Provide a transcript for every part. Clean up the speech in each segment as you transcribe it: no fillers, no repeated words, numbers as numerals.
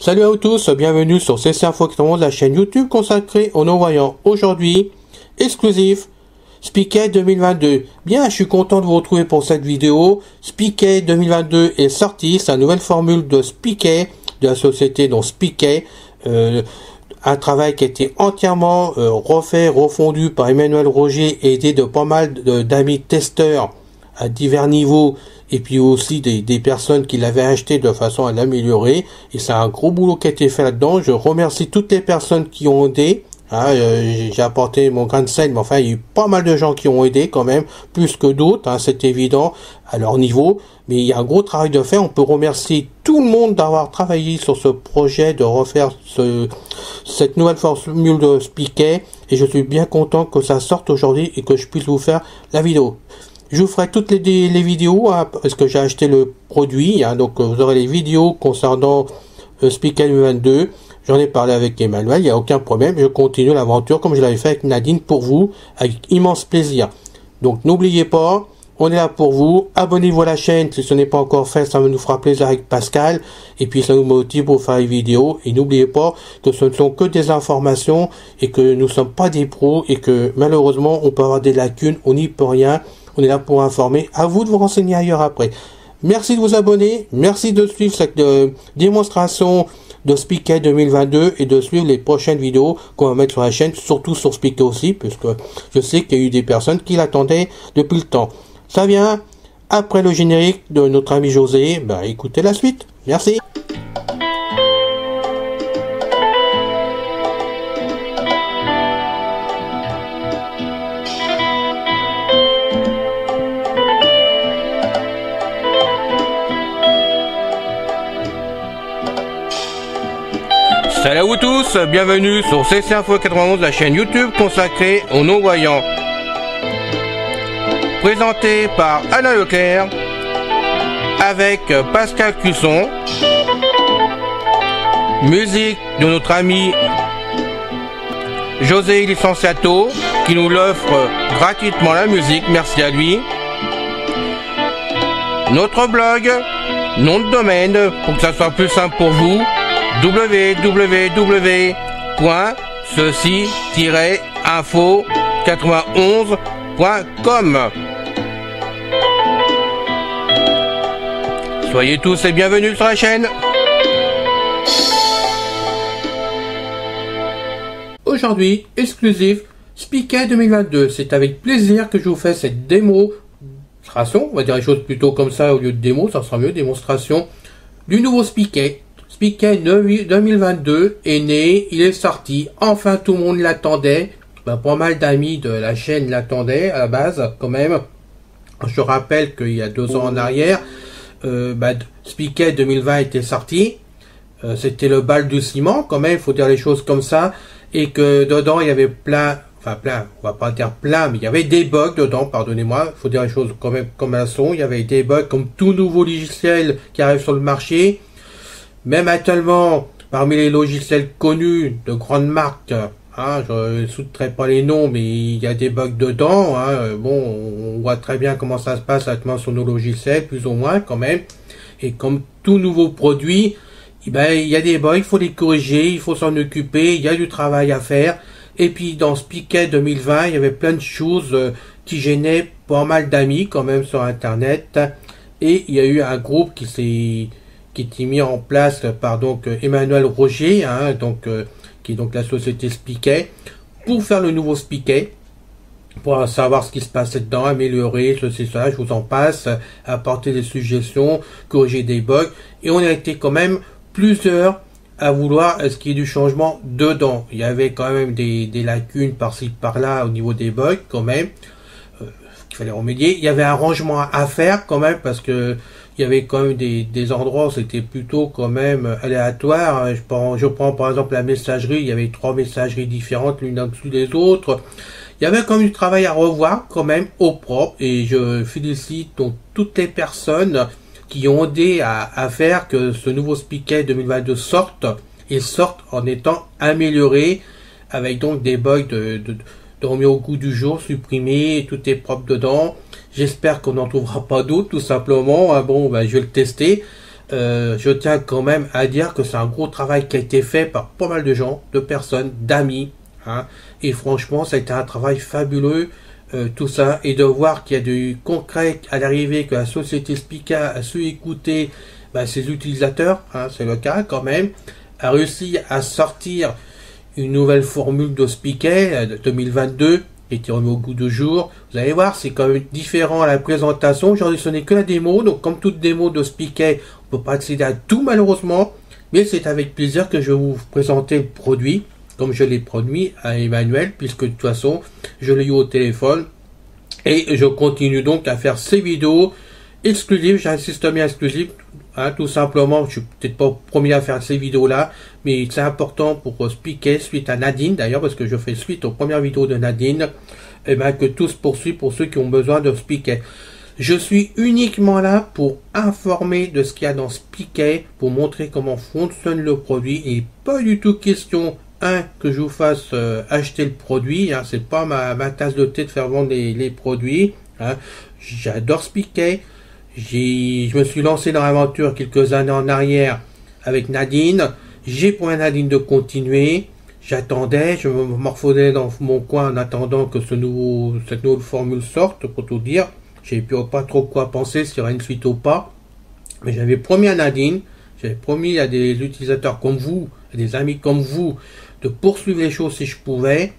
Salut à vous tous, bienvenue sur CC Info 91, la chaîne YouTube consacrée aux non-voyants. Aujourd'hui, exclusif, Spiquet 2022. Bien, je suis content de vous retrouver pour cette vidéo. Spiquet 2022 est sorti, c'est la nouvelle formule de Spiquet, de la société dont Spiquet. Un travail qui a été entièrement refondu par Emmanuel Roger et aidé de pas mal d'amis testeurs à divers niveaux, et puis aussi des personnes qui l'avaient acheté de façon à l'améliorer. Et c'est un gros boulot qui a été fait là-dedans. Je remercie toutes les personnes qui ont aidé. J'ai apporté mon grain de sel, mais enfin il y a eu pas mal de gens qui ont aidé quand même, plus que d'autres, c'est évident à leur niveau, mais il y a un gros travail de fait. On peut remercier tout le monde d'avoir travaillé sur ce projet, de refaire cette nouvelle formule de Spiquet, et je suis bien content que ça sorte aujourd'hui et que je puisse vous faire la vidéo. Je vous ferai toutes les vidéos, parce que j'ai acheté le produit, donc vous aurez les vidéos concernant Spiquet 2022. J'en ai parlé avec Emmanuel, il n'y a aucun problème, je continue l'aventure comme je l'avais fait avec Nadine pour vous, avec immense plaisir. Donc n'oubliez pas, on est là pour vous, abonnez-vous à la chaîne si ce n'est pas encore fait, ça nous fera plaisir avec Pascal, et puis ça nous motive pour faire les vidéos, et n'oubliez pas que ce ne sont que des informations, et que nous ne sommes pas des pros, et que malheureusement on peut avoir des lacunes, on n'y peut rien, on est là pour informer, à vous de vous renseigner ailleurs après. Merci de vous abonner, merci de suivre cette démonstration de Spiquet 2022 et de suivre les prochaines vidéos qu'on va mettre sur la chaîne, surtout sur Spiquet aussi, puisque je sais qu'il y a eu des personnes qui l'attendaient depuis le temps. Ça vient après le générique de notre ami José. Écoutez la suite. Merci. Salut à vous tous, bienvenue sur CC Info 91, la chaîne YouTube consacrée aux non-voyants. Présenté par Alain Leclerc, avec Pascal Cusson, musique de notre ami José Licenciato, qui nous l'offre gratuitement la musique, merci à lui. Notre blog, nom de domaine, pour que ça soit plus simple pour vous, www.ceci-info91.com. Soyez tous et bienvenus sur la chaîne. Aujourd'hui, exclusif, Spiquet 2022. C'est avec plaisir que je vous fais cette démonstration. On va dire les choses plutôt comme ça au lieu de démo, ça sera mieux, démonstration du nouveau Spiquet. Spiquet 2022 est né, il est sorti, enfin tout le monde l'attendait, pas mal d'amis de la chaîne l'attendaient à la base quand même. Je rappelle qu'il y a 2 ans en arrière, Spiquet 2020 était sorti, c'était le bal du ciment quand même, il faut dire les choses comme ça, et que dedans il y avait plein, on va pas dire plein, mais il y avait des bugs dedans, pardonnez-moi, il faut dire les choses quand même comme elles sont, il y avait des bugs comme tout nouveau logiciel qui arrive sur le marché. Même actuellement, parmi les logiciels connus de grandes marques, je ne souterai pas les noms, mais il y a des bugs dedans. On voit très bien comment ça se passe actuellement sur nos logiciels, plus ou moins quand même. Et comme tout nouveau produit, il y a des bugs, il faut les corriger, il faut s'en occuper, il y a du travail à faire. Et puis dans Spiquet 2020, il y avait plein de choses qui gênaient pas mal d'amis quand même sur Internet. Et il y a eu un groupe qui était mis en place par Emmanuel Roger, qui est donc la société Spiquet, pour faire le nouveau Spiquet, pour savoir ce qui se passait dedans, améliorer ceci, cela, je vous en passe, apporter des suggestions, corriger des bugs, et on a été quand même plusieurs à vouloir ce qu'il y ait du changement dedans. Il y avait quand même des lacunes par-ci par-là au niveau des bugs quand même, qu'il fallait remédier. Il y avait un rangement à faire quand même, parce que il y avait quand même des endroits où c'était plutôt quand même aléatoire. Je prends par exemple la messagerie, il y avait 3 messageries différentes l'une en-dessous des autres. Il y avait quand même du travail à revoir quand même au propre, et je félicite donc toutes les personnes qui ont aidé à faire que ce nouveau Spiquet 2022 sorte, et sorte en étant amélioré, avec donc des bugs de remis au goût du jour, supprimés, tout est propre dedans. J'espère qu'on n'en trouvera pas d'autres, tout simplement. Je vais le tester. je tiens quand même à dire que c'est un gros travail qui a été fait par pas mal de gens, de personnes, d'amis, hein, et franchement ça a été un travail fabuleux, tout ça, et de voir qu'il y a du concret à l'arrivée, que la société Spica a su écouter ses utilisateurs, hein, c'est le cas quand même, a réussi à sortir une nouvelle formule de Spica 2022 qui était remis au goût du jour. Vous allez voir, c'est quand même différent à la présentation. Aujourd'hui, ce n'est que la démo, donc comme toute démo de Spica, on ne peut pas accéder à tout malheureusement, mais c'est avec plaisir que je vais vous présenter le produit, comme je l'ai produit à Emmanuel, puisque de toute façon, je l'ai eu au téléphone, et je continue donc à faire ces vidéos exclusives, j'insiste bien exclusives, hein, tout simplement. Je suis peut-être pas le premier à faire ces vidéos là, mais c'est important pour Spica, suite à Nadine d'ailleurs, parce que je fais suite aux premières vidéos de Nadine, et que tout se poursuit pour ceux qui ont besoin de Spica. Je suis uniquement là pour informer de ce qu'il y a dans Spica, pour montrer comment fonctionne le produit, et pas du tout question que je vous fasse acheter le produit, hein, c'est pas ma tasse de thé de faire vendre les produits, hein. J'adore Spica. Je me suis lancé dans l'aventure quelques années en arrière avec Nadine. J'ai pour Nadine de continuer. J'attendais, je me morfondais dans mon coin en attendant que cette nouvelle formule sorte, pour tout dire. J'ai pas trop quoi penser s'il y aura une suite ou pas. Mais j'avais promis à Nadine, j'avais promis à des utilisateurs comme vous, à des amis comme vous, de poursuivre les choses si je pouvais.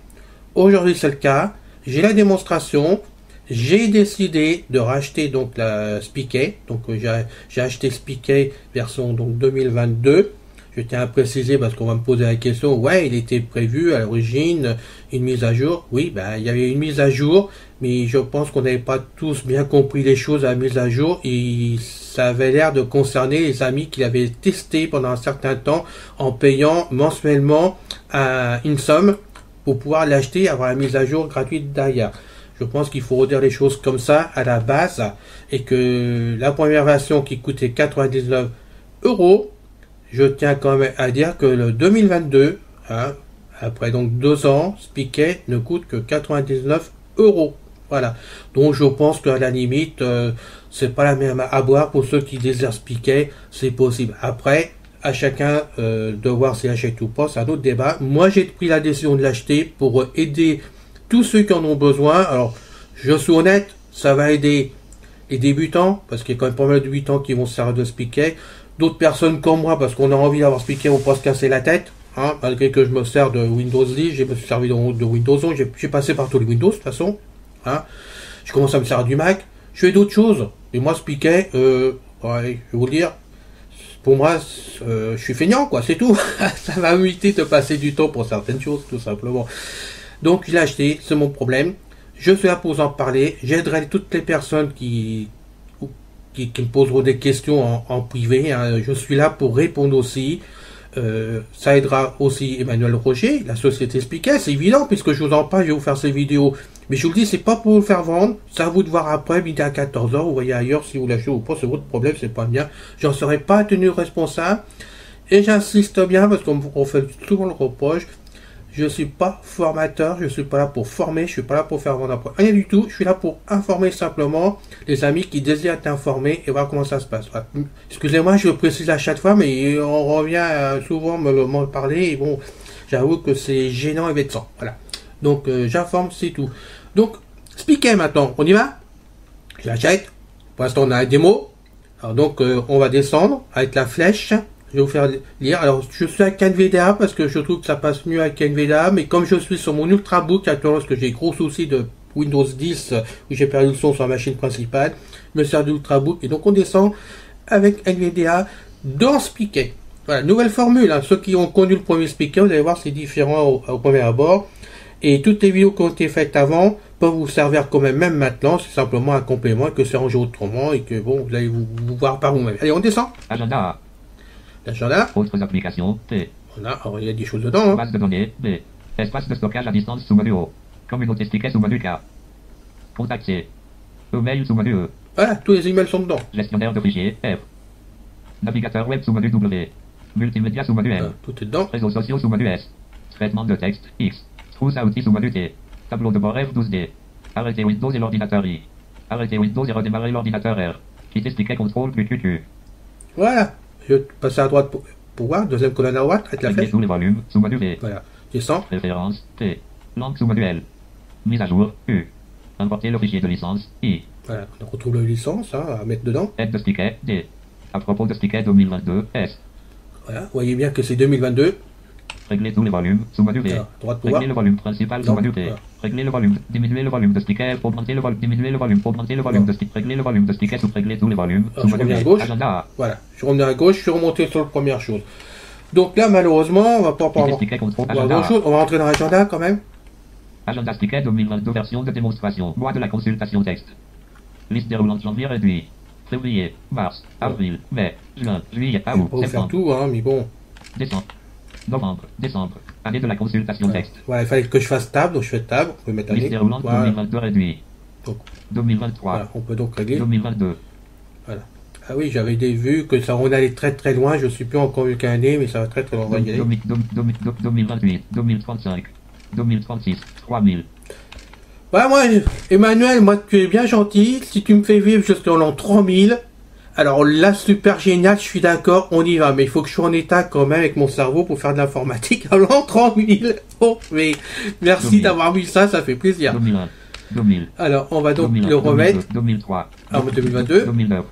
Aujourd'hui c'est le cas. J'ai la démonstration. J'ai décidé de racheter donc la Spica, donc j'ai acheté Spica version donc 2022. Je tiens à préciser parce qu'on va me poser la question, ouais, il était prévu à l'origine une mise à jour. Oui, il y avait une mise à jour, mais je pense qu'on n'avait pas tous bien compris les choses à la mise à jour, et ça avait l'air de concerner les amis qui l'avaient testé pendant un certain temps en payant mensuellement une somme pour pouvoir l'acheter et avoir la mise à jour gratuite derrière. Je pense qu'il faut redire les choses comme ça à la base, et que la première version qui coûtait 99 €, je tiens quand même à dire que le 2022, hein, après donc 2 ans, Spica ne coûte que 99 €. Voilà. Donc je pense qu'à la limite, c'est pas la même à boire pour ceux qui désirent Spica, c'est possible. Après, à chacun de voir s'il achète ou pas, c'est un autre débat. Moi j'ai pris la décision de l'acheter pour aider tous ceux qui en ont besoin. Alors, je suis honnête, ça va aider les débutants, parce qu'il y a quand même pas mal de débutants qui vont se servir de Spica. D'autres personnes comme moi, parce qu'on a envie d'avoir Spica, on peut pas se casser la tête, hein, malgré que je me sers de Windows 10, je me suis servi de Windows 11, j'ai passé par tous les Windows de toute façon, hein. Je commence à me servir du Mac, je fais d'autres choses, et moi Spica, ouais, je vais vous le dire, pour moi, je suis feignant, quoi, c'est tout. Ça va m'éviter de passer du temps pour certaines choses, tout simplement. Donc je l'ai acheté, c'est mon problème. Je suis là pour vous en parler. J'aiderai toutes les personnes qui me poseront des questions en privé, hein. Je suis là pour répondre aussi. Ça aidera aussi Emmanuel Roger, la société Spica, c'est évident, puisque je vous en parle, je vais vous faire ces vidéos. Mais je vous le dis, c'est pas pour vous faire vendre, c'est à vous de voir après, midi à 14 h, vous voyez ailleurs si vous l'achetez ou pas, c'est votre problème, c'est pas bien. J'en serai pas tenu responsable. Et j'insiste bien, parce qu'on fait souvent le reproche, je suis pas formateur, je suis pas là pour former, je suis pas là pour faire vendre après. Rien du tout, je suis là pour informer simplement les amis qui désirent être informés et voir comment ça se passe. Voilà. Excusez-moi, je le précise à chaque fois, mais on revient souvent m'en parler, et bon, j'avoue que c'est gênant et vexant. Voilà. Donc j'informe, c'est tout. Donc, Spica maintenant, on y va? Je l'achète. Pour l'instant, on a la démo. Alors donc, on va descendre avec la flèche. Je vais vous faire lire. Alors, je suis avec NVDA parce que je trouve que ça passe mieux avec NVDA, mais comme je suis sur mon Ultrabook actuellement, parce que j'ai gros soucis de Windows 10, où j'ai perdu le son sur la machine principale, je me sers d'Ultrabook, et donc on descend avec NVDA dans Spica. Voilà, nouvelle formule, hein. Ceux qui ont connu le premier Spica, vous allez voir, c'est différent au premier abord, et toutes les vidéos qui ont été faites avant peuvent vous servir quand même maintenant, c'est simplement un complément, et que c'est rangé autrement, et que bon, vous allez vous voir par vous-même. Allez, on descend. Agenda. L'agenda. Autres applications. T. Voilà, alors il y a des choses dedans. Hein. Base de données. B. Espace de stockage à distance sous menu O. Communauté Spica sous menu K. Contacter. Email sous menu E. Voilà, tous les emails sont dedans. Gestionnaire de fichiers. F. Navigateur web sous menu W. Multimédia sous menu M. Voilà, tout est dedans. Réseaux sociaux sous menu S. Traitement de texte. X. Trousse à outils sous menu T. Tableau de bord F12D. Arrêter Windows et l'ordinateur I. Arrêter Windows et redémarrer l'ordinateur R. Quitter Spica contrôle plus QQ. Voilà, Je passe à droite pour voir. Deuxième colonne à droite avec la Régler flèche. tous les volumes, sous-menu V. Voilà. Descends. Préférence, T. Langue sous manuel. Mise à jour, U. Importer le fichier de licence, I. Voilà. On retrouve la licence à mettre dedans. Aide de sticket, D. À propos de sticket 2022, S. Voilà. Vous voyez bien que c'est 2022. Régler tous les volumes, sous-menu V. Alors, droite pour voir. Régler le volume principal, Non, sous-menu T. voilà. Régler le volume, diminuer le volume de sticket, augmenter le volume, diminuer le volume, augmenter le volume de sticket, régler le volume de sticket ou régler tous les volumes, Alors, je sous-menu reviens à V. gauche. Agenda A. Voilà. Je suis revenu à gauche. Je suis remonté sur la première chose. Donc là, malheureusement, on va pas Ticket, avoir sticket, contrôle, grand agenda A. chose. On va rentrer dans l'agenda quand même. Agenda sticket 2022 version de démonstration. Bois de la consultation texte. Liste déroulante janvier réduit. Février, mars, avril, mai, juin, juillet, On août, peut vous faire septembre, tout, hein, mais bon. décembre, novembre, décembre. Année de la consultation texte. Voilà, il fallait que je fasse table, donc je fais table. On peut mettre Liste année. déroulante Voilà. 2022 réduit. Donc, 2023, voilà, on peut donc régler. 2022. Ah oui, j'avais des vues que ça on allait très très loin. Je suis plus encore vu qu'un nez, mais ça va très très loin. On va y aller. 2028, 2035, 2036, 3000. Ouais, moi, Emmanuel, moi, tu es bien gentil. Si tu me fais vivre jusqu'en l'an 3000, alors là, super génial, je suis d'accord, on y va. Mais il faut que je sois en état quand même avec mon cerveau pour faire de l'informatique à l'an 3000. Oh, mais merci 2000. d'avoir vu ça, ça fait plaisir. 2001, 2000, Alors, on va donc 2001, le remettre. 2003, Ah, 2022. 2009,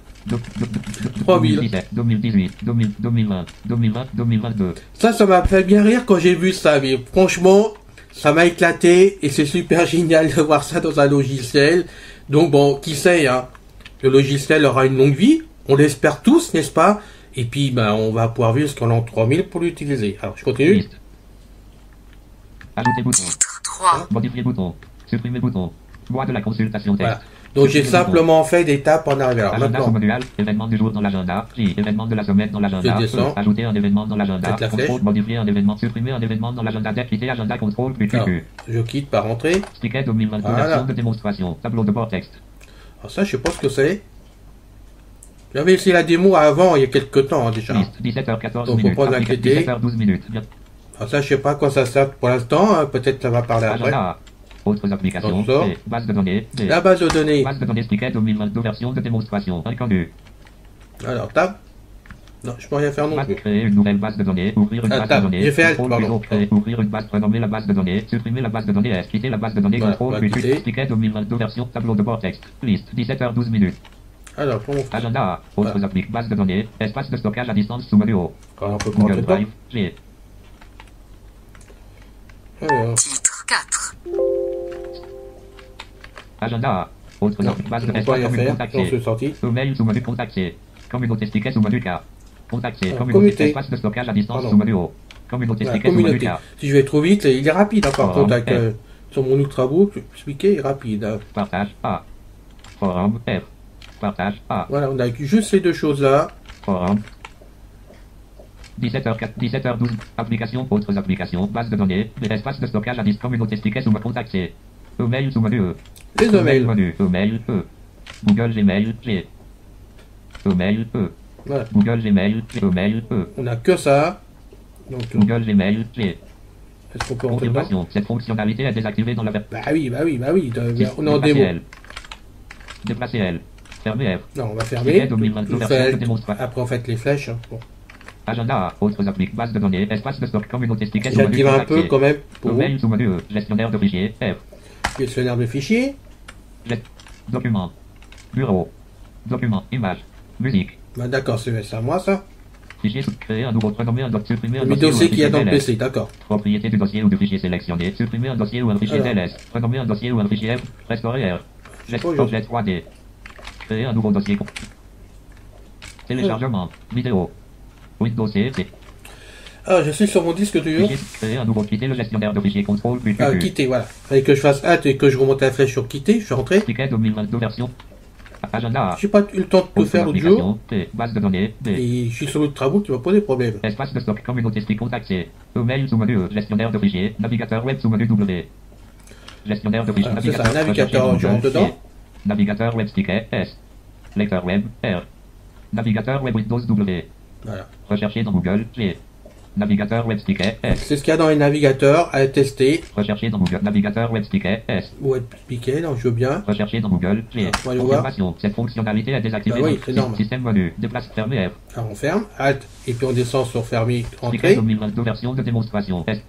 3000. 2017, 2018, 2020, 2020, 2022. Ça m'a fait bien rire quand j'ai vu ça. Mais franchement, ça m'a éclaté et c'est super génial de voir ça dans un logiciel. Donc bon, qui sait, hein, le logiciel aura une longue vie. On l'espère tous, n'est-ce pas? Et puis, ben, on va pouvoir vivre jusqu'en l'an 3000 pour l'utiliser. Alors, je continue. Liste. Ajouter bouton. Titre 3. Modifier bouton. Supprimer bouton. Bois de la consultation texte. Voilà. Donc, j'ai Supprimer simplement fait d'étapes en arrière. Alors, Agenda maintenant, sous-manuel, événement du jour dans l'agenda, J, événement de la semaine dans l'agenda, Je descends. ajouter un événement dans l'agenda, Avec la flèche. contrôle, modifier un événement, supprimer un événement dans l'agenda, quitter agenda, contrôle, Alors, QQ. je quitte par entrée. Sticket 2022, Voilà. version de démonstration, tableau de bord texte. Alors, ça, je sais pas ce que c'est. J'avais essayé la démo avant, il y a quelques temps, hein, déjà. Liste, 17h14 Donc, faut minutes, pas vous inquiéter. 17h12 minutes. Alors, ça, je sais pas à quoi ça sert pour l'instant. Hein. Peut-être ça va parler après. Agenda, autres applications, On sort. D, base de données, D. La base de données. Base de données Sticket 2022, version de démonstration, inconnu. Alors, tab. Non, je peux rien faire non plus. Créer une nouvelle base de données, ouvrir une Ah, base tab. de données, J'ai fait Alt, contrôle, pardon. plutôt, créer, ouvrir une base, renommer la base de données, supprimer la base de données, S, quitter la base de données, Voilà, on contrôle, va QQ, quitter. Sticket 2022, version, tableau de bord texte, liste, 17h12 minutes. Alors, comment on fait? Agenda, autres Voilà. appliques, base de données, espace de stockage à distance sous menu haut. Alors, on peut prendre Google le temps. Drive, G. Alors, Titre 4. Agenda, autres non, appliques, base je de ne peux espace rien commune faire. Non, contacté. c'est sorti. Mail sous menu contacté. Communauté sticket sous menu K. Contacté. Alors, Communauté communauté. espace de stockage à distance Pardon. sous menu haut. Communauté Voilà, sticket sous menu communauté. K. Si je vais trop vite, il est rapide, hein, par Forum, contre, avec, sur mon ultrabook, expliqué, il est rapide. Hein. Partage A. Forum R. Partage A. Voilà, on a juste ces deux choses-là. Forum. 17h12. Applications, autres applications, base de données, des espaces de stockage à disque, communauté sticket sous contacté. Email sous menu E. Les emails. Menu. Email E. Google Gmail G. Email E. Voilà. Google Gmail G. Email E. On n'a que ça. Donc, Google Gmail G. est-ce qu'on peut rentrer dedans? Confirmation. Cette fonctionnalité est désactivée dans la version. Bah oui, bah oui, bah oui. On est en démo. Déplacer L. Fermer F. Non, on va fermer. Ticket 2022, Tout version fait. de démonstration. Après, on fait les flèches. Hein. Bon. Agenda A. Autres appliques, base de données, espace de stock, communauté sticket sous menu J'active un peu contacté. quand même pour vous. Email sous menu E. Gestionnaire de fichiers F. Gestionnaire de fichiers. Document. Bureau. Document. Image. Musique. Bah, d'accord, c'est à moi ça. Fichier créer un nouveau, renommer un dossier, supprimer un Le dossier dossier ou un qu'il y a dans le fichier PC, d'accord. Propriété du dossier ou du fichier sélectionné. Supprimer un dossier ou un fichier Alors. DLS. Renommer un dossier ou un fichier F. Restaurer R. Bonjour. Objet 3D. Créer un nouveau dossier. Téléchargement. Vidéo. Windows C. Ah, je suis sur mon disque dur. Fichier. Créer un nouveau. Quitter le gestionnaire de fichiers contrôle. Plus. Ah, quitter, voilà. Fallait que je fasse hâte et que je remonte la flèche sur quitter. Je suis rentré. Ticket 2022 version. Agenda. J'ai pas eu le temps de tout faire l'autre jour. Application, T. Base de données. D. Et je suis sur l'autre travaux qui va poser problème. Espace de stock, communauté stick contacté. Email sous menu E. Gestionnaire de fichiers. Navigateur web sous menu W. Gestionnaire de fichiers. Ah, c'est ça, navigateur, je rentre dedans. C. Navigateur web sticket S. Lecteur web R. Navigateur web Windows W. Voilà. Rechercher dans Google G. Navigateur web ticket S. C'est ce qu'il y a dans les navigateurs à tester. Rechercher dans Google. Navigateur web ticket S. Web ticket, non, je veux bien. Rechercher dans Google. G. Ah, voyons voir. Confirmation. Cette fonctionnalité est désactivée. Bah oui, c'est normal. Système menu. Déplace fermé F. Alors on ferme, Alt, et puis on descend sur fermer, Ticket entrée. 2022 version de démonstration. S.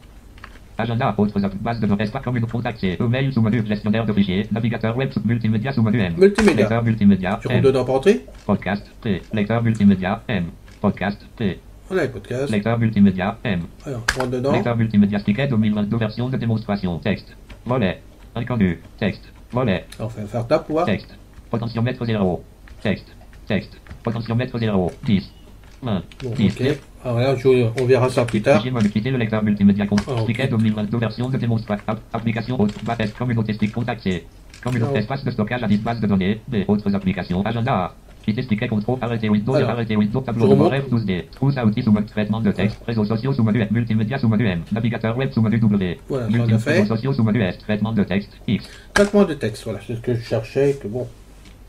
Agenda, autres bases de données, comme une compte accès, email sous menu, gestionnaire de fichiers, navigateur web, multimédia sous menu M. Multimédia. Lecteur multimédia, Tu rentres M. dedans pour entrer. Podcast, P. Lecteur multimédia, M. Podcast, P. On a les podcasts. Lecteur multimédia, M. Alors, on rentre dedans. Lecteur multimédia, ticket 2022 version de démonstration, texte. Volet. Inconnu, texte. Volet. Alors, on va faire tap pour voir. Texte. Potentiomètre 0. Texte. Texte. Potentiomètre 0. 10. 20. Bon, 10. ok. Alors là, on verra ça plus tard. Fichier mode, quitter le lecteur multimédia compte. Ah, ok. Ticket 2022 version de démonstration. Application autre. Base communauté stick compte accès. Communauté Ah, espace de stockage à 10 bases de données. B. Autres applications. Agenda A. Quitter ticket contrôle. Arrêter Windows. Alors, Arrêter Windows. Tableau je de remonte. bord F12D. Trousse à outils sous mode traitement de texte. Réseaux sociaux sous menu M. Multimédia sous menu M. Navigateur web sous menu W. Voilà, ça, on a fait. Réseaux sociaux sous menu S. Traitement de texte. X. Traitement de texte, voilà, c'est ce que je cherchais, que bon.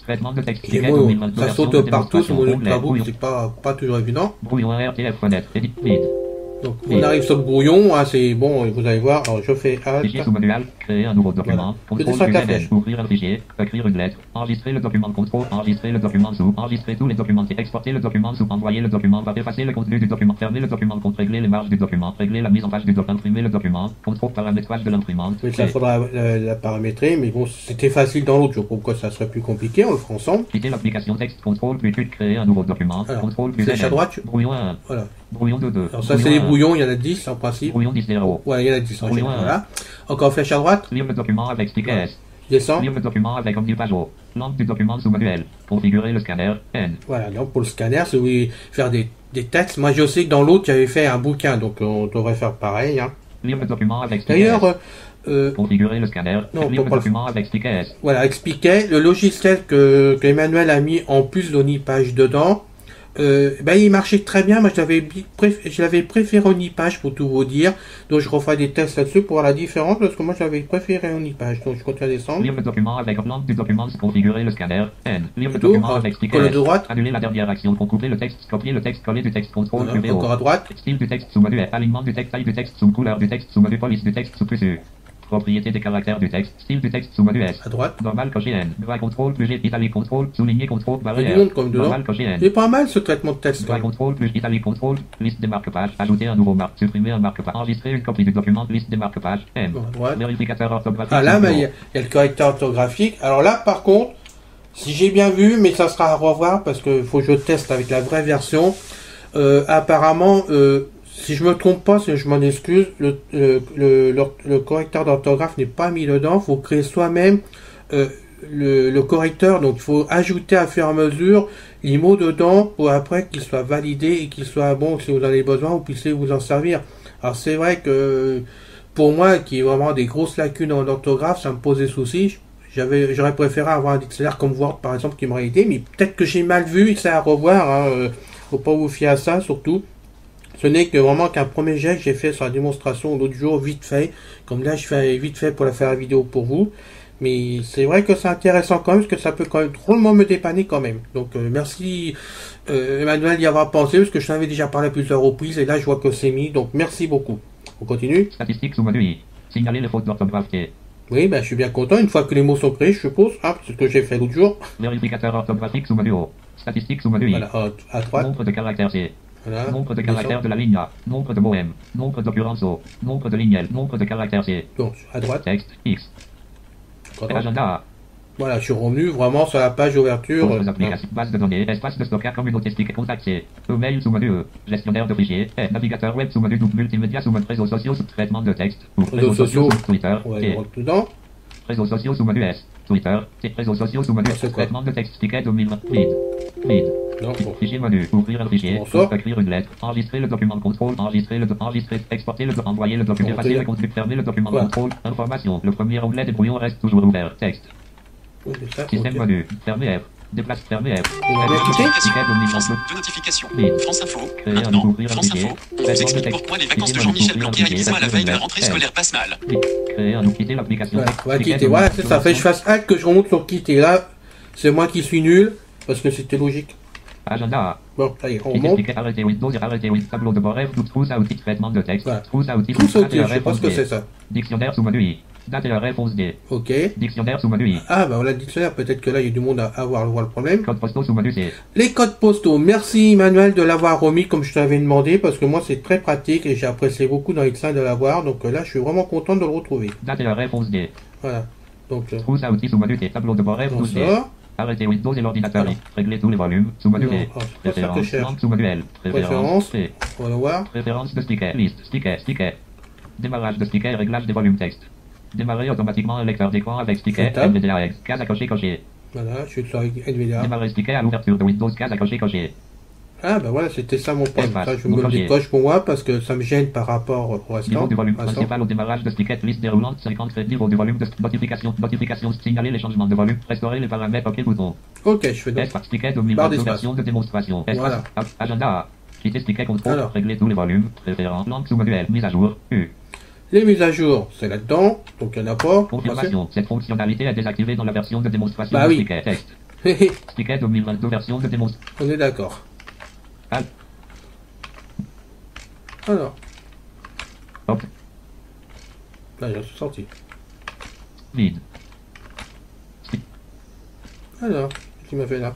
Traitement de texte. Les Ticket mots, 2022 ça version de saute partout sur mon démonstration. tableau, c'est pas toujours évident. Brouillon RTF fenêtre. Edit. Vide. Donc, on arrive sur le brouillon, hein, c'est bon, vous allez voir. Alors, je fais Alt. Fichier sous manuel, créer un nouveau document, Voilà. Je contrôle descends la URL, flèche. ouvrir un fichier, écrire une lettre, enregistrer le document contrôle, enregistrer le document sous, enregistrer tous les documents, exporter le document sous, envoyer le document, effacer le contenu du document, fermer le document compte, régler les marges du document, régler la mise en page du document, imprimer le document, contrôle paramétrage de l'imprimante. Oui, ça faudra la paramétrer, mais bon, c'était facile dans l'autre, je vois pourquoi ça serait plus compliqué, on le fera ensemble. Quitter l'application texte, contrôle, puis créer un nouveau document, Alors, contrôle, plus flèche à droite, brouillon 1, Voilà. brouillon 2. Alors ça, c'est les brouillons, il y en a 10 en principe. Brouillon 10 0. Voilà, il y en a 10 en Brouillon général, un. voilà. Encore flèche à droite, Lire le document avec stick S. descend. Lire le document avec omnipage O. Langue du document sous manuel. Configurer le scanner, N. Voilà, donc pour le scanner, si vous voulez faire des textes, moi je sais que dans l'autre, j'avais fait un bouquin, donc on devrait faire pareil. Hein. Lire le document avec stick S. D'ailleurs, Configurer le scanner. Non, Lire pas le document avec stick S. voilà, expliquait, le logiciel que Emmanuel a mis en plus d'Onipage dedans, ben il marchait très bien. Moi, je l'avais préféré Onipage pour tout vous dire. Donc, je referai des tests là-dessus pour voir la différence parce que moi, j'avais préféré Onipage. Donc, je continue à descendre. Lire le document avec langue du document. Configurer le scanner. N. Lire le Plutôt, document avec stick coller S. de droite. Annuler la dernière action. Couper le texte. Copier le texte. Coller du texte. Contrôle. Voilà, numéro. encore à droite. Style du texte sous menu. Alignement du texte. Taille du texte sous couleur du texte sous menu. Police du texte sous plus U. Propriété des caractères du texte. Style du texte sous menu S. À droite. Normal coché N. Doigt contrôle plus G. Italique contrôle. Souligné contrôle. Il y a Barrière. du monde comme dedans. Normal coché N. C'est pas mal ce traitement de texte. Quand Doigt même. contrôle plus italique contrôle. Liste des marque-pages. Ajouter un nouveau marque. Supprimer un marque-page. Enregistrer une copie du document. Liste des marque-pages. M. Bon, à droite. Vérificateur orthographique. Ah là, numéro. mais il y a le correcteur orthographique. Alors là, par contre, si j'ai bien vu, mais ça sera à revoir parce que faut que je teste avec la vraie version. Apparemment, si je me trompe pas, si je m'en excuse, le correcteur d'orthographe n'est pas mis dedans. Il faut créer soi-même le correcteur. Donc, il faut ajouter à fur et à mesure les mots dedans pour après qu'ils soient validés et qu'ils soient bons. Si vous en avez besoin, vous puissiez vous en servir. Alors, c'est vrai que pour moi, qui ai vraiment des grosses lacunes en orthographe, ça me posait souci. J'aurais préféré avoir un dictionnaire comme Word, par exemple, qui m'aurait aidé. Mais peut-être que j'ai mal vu et c'est à revoir. Hein. Faut pas vous fier à ça, surtout. Ce n'est que vraiment qu'un premier jet que j'ai fait sur la démonstration l'autre jour, vite fait. Comme là, je fais vite fait pour la faire la vidéo pour vous. Mais c'est vrai que c'est intéressant quand même, parce que ça peut quand même drôlement me dépanner quand même. Donc merci Emmanuel d'y avoir pensé, parce que je t'avais déjà parlé à plusieurs reprises, et là je vois que c'est mis. Donc merci beaucoup. On continue. Statistiques sous menu I. Signaler les fautes d'orthographe T. Oui, ben je suis bien content. Une fois que les mots sont créés, je suppose. Ah, c'est ce que j'ai fait l'autre jour. Vérificateur orthographique sous menu O. Statistiques sous menu I. Voilà, à droite. Nombre de caractères C. Voilà. Nombre de caractères de la ligne A. Nombre de mots M. Nombre d'occurrences O. Nombre de lignes L. Nombre de caractères C. Donc à droite. Texte X. Agenda A. Voilà, je suis revenu vraiment sur la page d'ouverture. Autres applications. Base de données. Espace de stockage. Communauté stick. Contact C. Email sous menu E. Gestionnaire de fichiers. Navigateur web sous menu double. Multimédia sous menu. Réseaux sociaux sous traitement de texte. Réseaux sociaux. Sous Twitter. On va T. aller dedans. Réseaux sociaux sous menu S. Twitter. T. Réseaux sociaux sous menu. C'est quoi? Traitement de texte. Ticket 2020. Vide. Vide. Non, bon. Fichier menu. Ouvrir un fichier. On sort. Écrire une lettre. Enregistrer le document contrôle. Enregistrer. Exporter envoyer le document. Effacer le contenu. Fermer le document Voilà. contrôle. Information. Le premier onglet des brouillons reste toujours ouvert. Texte. Oui, c'est ça, Système ok. menu. Fermer F. Déplace. Fermer F. Vous l'avez écouté? Ticket 2020. France, deux notifications. Oui. France Info. Créer un Maintenant, ouvrir un France fichier. Info. On vous explique pourquoi les vacances de Jean-Michel Blanquer à Ibiza à la veille de la rentrée scolaire passent mal. Créer un quitter l'application. Ouais, on va quitter. Voilà, c'est ça. Fait que je fasse Alt que je remonte sur quitter. Là, c'est moi qui suis nul, parce que c'était logique. Agenda A. Bon, ça y est, on Ticket monte. Spiquet, arrêtez Windows, arrêtez Windows, tableau de bord, trousse à outils, traitement de texte, Voilà. trousse à outils, Trousse à outils, date je sais pas ce que c'est ça. Dictionnaire sous menu I. Date et heure F11D. Ok. Dictionnaire sous menu I. Ah, bah voilà, dictionnaire, peut-être que là, il y a du monde à voir le problème. Code postaux sous menu C. Les codes postaux, merci Emmanuel de l'avoir remis comme je t'avais demandé, parce que moi, c'est très pratique et j'ai apprécié beaucoup dans X1 de l'avoir, donc là, je suis vraiment content de le retrouver. Date et heure F11D. Voilà. Donc, Trousse à outils sous menu T. Tableau de bord on F12D. sort. Arrêtez Windows et l'ordinateur. Alors. Régler tous les volumes. Sous menu Non, T. c'est pas ça que je Préférence. cherche. Langue sous menu L. Préférence. T. On va le voir. Préférence de sticker. Liste. Sticker. Démarrage de sticker. Réglage des volumes texte. Démarrer automatiquement un lecteur d'écran avec sticker. Tab. NVDA. Case à cocher. Voilà, je suis sur NVDA. Démarrer sticker à l'ouverture de Windows. Case à cocher. Ah, bah voilà, c'était ça mon problème. Espace. Ça, je me le Bouclier. décoche pour moi parce que ça me gêne par rapport au restant. Niveau du volume Restant. principal au démarrage de sticker. Liste déroulante 50 faits. Niveau du volume de notification. Signaler les changements de volume. Restaurer les paramètres. OK bouton. Ok, je fais donc. Espace. Sticker Barre dominante. d'espace. Version de démonstration. Voilà. Espace. Agenda. Quitter sticker contrôle. Alors. Régler tous les volumes. Préférence. Langue sous manuel. Mise à jour. U. Les mises à jour, c'est là-dedans, donc il n'y en a pas. Confirmation. Cette fonctionnalité est désactivée dans la version de démonstration Bah de oui. sticker. Texte. Sticker 2022 version de démonstration. On est d'accord. Alt. Alors, Hop. là, j'en suis sorti. Vide. Alors, qu'est-ce qu'il m'a fait là?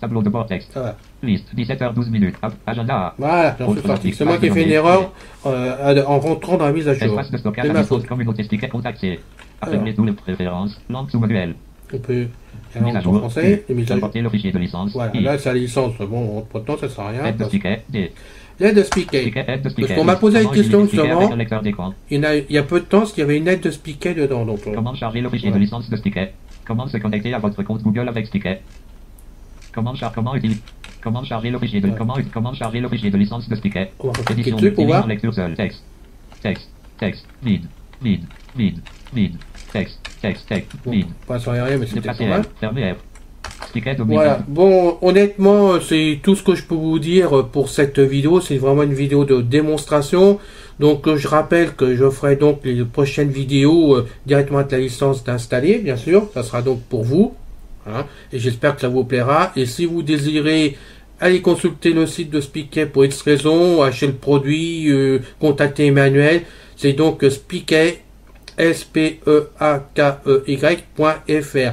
Tableau de bord texte. Ça va. Liste. 17h12 minutes. Agenda. Voilà, j'en suis sorti. C'est moi qui ai fait une erreur en rentrant dans la mise à jour. Espace de stockage. C'est ma faute. Communauté sticker contacté. Alors. Régler tous les préférences. Langue sous manuel. On peut aller Mise à en jour. français, les mises à jour. Importer le fichier de licence. Voilà, I. là, c'est la licence. Bon, entre temps, ça sert à rien. Aide de sticker. D. L'aide de speaker. Sticker, aide de sticker. Parce qu'on m'a posé la Comment question utiliser sticker justement. avec un lecteur d'écran. Il y a peu de temps, parce qu'il y avait une aide de speaker dedans. Donc, Comment charger le fichier Ouais. de licence de sticker. Comment se connecter à votre compte Google avec sticker. Comment charger le fichier de Ouais. comment charger le fichier de licence de sticker. on va cliquer Édition dessus pour voir. lecture seule. Texte. Vide. Texte. Bon, Vide. pas sur rien, mais c'était pas Déplacer mal. R. Fermer R. Sticker dominant. Voilà. Bon, honnêtement, c'est tout ce que je peux vous dire pour cette vidéo. C'est vraiment une vidéo de démonstration. Donc, je rappelle que je ferai donc les prochaines vidéos directement avec la licence d'installer, bien sûr. Ça sera donc pour vous. Hein, et j'espère que ça vous plaira. Et si vous désirez aller consulter le site de Spiquet pour X raisons, acheter le produit, contacter Emmanuel. C'est donc Spiquet, SPEAKEY.fr.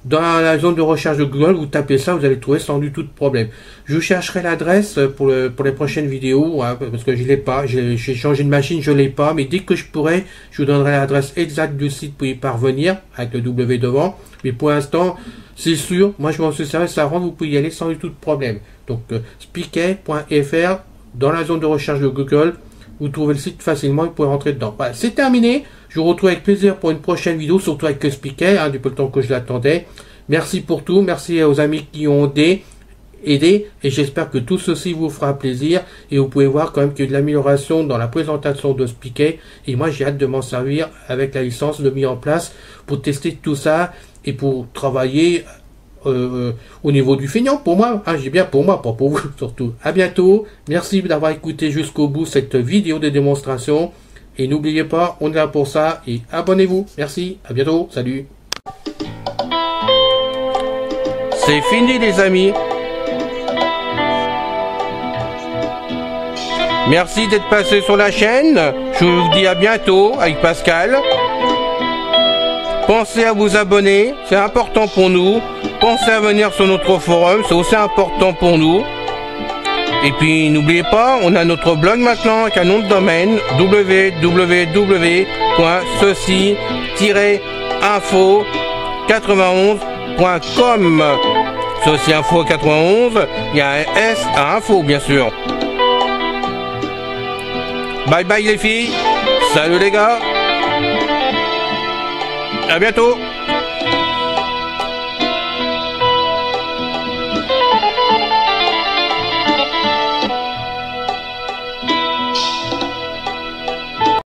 Dans la zone de recherche de Google, vous tapez ça, vous allez trouver sans du tout de problème. Je vous chercherai l'adresse pour les prochaines vidéos, hein, parce que je l'ai pas. J'ai changé de machine, je l'ai pas, mais dès que je pourrai, je vous donnerai l'adresse exacte du site pour y parvenir, avec le W devant. Mais pour l'instant, c'est sûr, moi je m'en suis servi, ça rend, vous pouvez y aller sans du tout de problème. Donc, spiquet.fr, dans la zone de recherche de Google, vous trouvez le site facilement, vous pouvez rentrer dedans. Voilà, c'est terminé. Je vous retrouve avec plaisir pour une prochaine vidéo, surtout avec le Spiquet, hein, depuis le temps que je l'attendais. Merci pour tout, merci aux amis qui ont aidé, et j'espère que tout ceci vous fera plaisir, et vous pouvez voir quand même qu'il y a de l'amélioration dans la présentation de Spiquet, et moi j'ai hâte de m'en servir avec la licence de mise en place pour tester tout ça, et pour travailler au niveau du feignant, pour moi, hein, j'ai bien pour moi, pas pour vous surtout. À bientôt, merci d'avoir écouté jusqu'au bout cette vidéo de démonstration, et n'oubliez pas, on est là pour ça, et abonnez-vous. Merci, à bientôt, salut. C'est fini les amis. Merci d'être passé sur la chaîne. Je vous dis à bientôt avec Pascal. Pensez à vous abonner, c'est important pour nous. Pensez à venir sur notre forum, c'est aussi important pour nous. Et puis n'oubliez pas, on a notre blog maintenant avec un nom de domaine www.ceci-info91.com. Ceci Info 91, il y a un S à info bien sûr. Bye bye les filles, salut les gars, à bientôt.